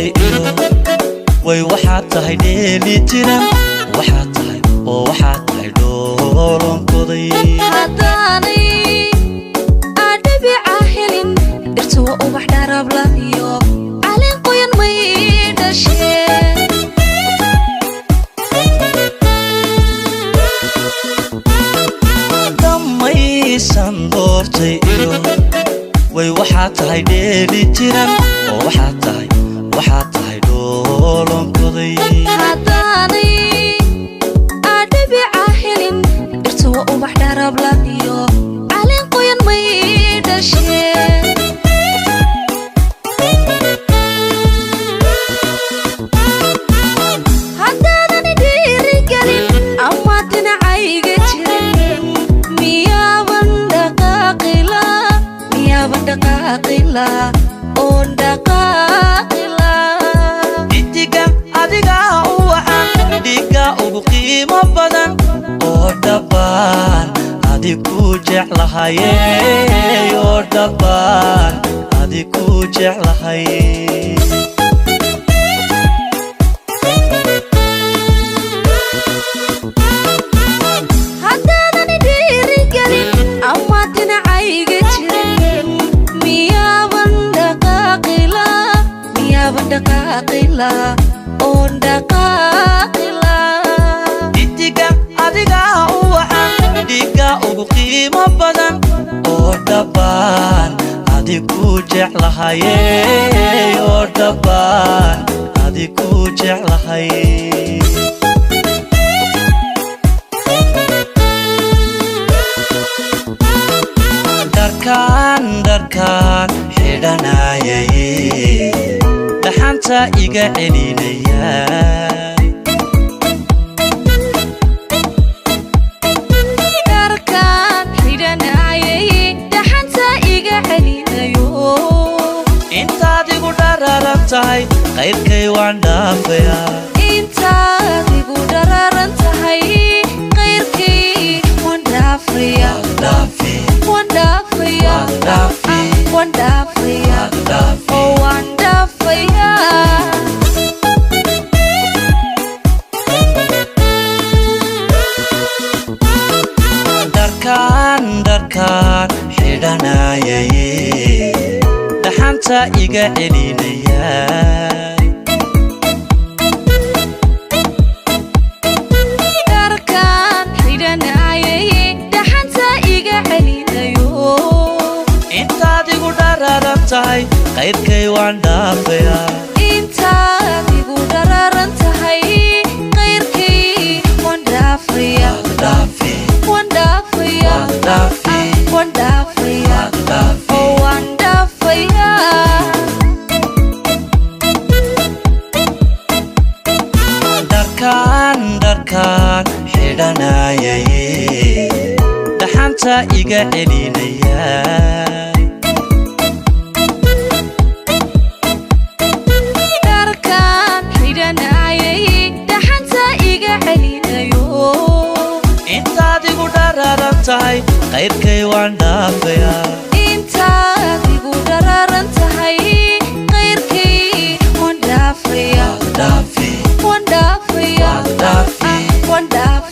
doortay iyo way waxaad tahay dheeli tiran waxaad tahay oo waxaad tahay dhoolonkoday haddaanay adhabica helin dhirta waa ubax dharabla iyo caleen qoyan may dhasheen dhammaysan doortay iyo way waxaad tahay dheeli tiran oo waxaad tahay dhoolonkoday haddaanay adhabica helin dhirta waa ubax dharabla iyo caleen qoyan may dhasheen haddaadani dhiirigelin ama dhinacayga jirin miyaaban dhaqaaqila oon dhaqaaqila idiga adiga u wacan dhiga ugu qiimo badan oo dhabbaan adigu jeclahaye oo dhabbaan adigu jeclahaye haddaadani dhiirigelin ama dhinacayga jirin miyaaban dhaqaaqila oon dhaqaaqila idiga adiga u wacan dhiga ugu qiimo badan oo dhabbaan adigu jeclahaye oo dhabbaan adigu jeclahaye dharkaan xidhanayay dhaxanta iga celinaya dharkaan xidhanayay dhaxanta iga celinayo intaad igu dhararan tahay qayrkay waan dhaafayaa intaad igu dhararan tahay qayrkay waan dhaafaya waan dhaafaya waan dhaafaya oo waan dhaafaya dharkaan xidhanayay dhaxanta iga celinaya dharkaan xidhanayay dhaxanta iga celinayo intaad igu dhararan tahay qayrkay waan dhaafayaa intaad igu dhararan tahay qayrkay waan dhaafaya waan dhaafaya waan dhaafaya oo waan dhaafaya dharkaan xidhanayay dhaxanta iga celinaya dharkaan xidhanayay dhaxanta iga celinayo intaad igu dhararan tahay qayrkay waan dhaafayaa intaad igu dhararan tahay qayrkay waan dhaafaya waan dhaafaya waan dhaafaya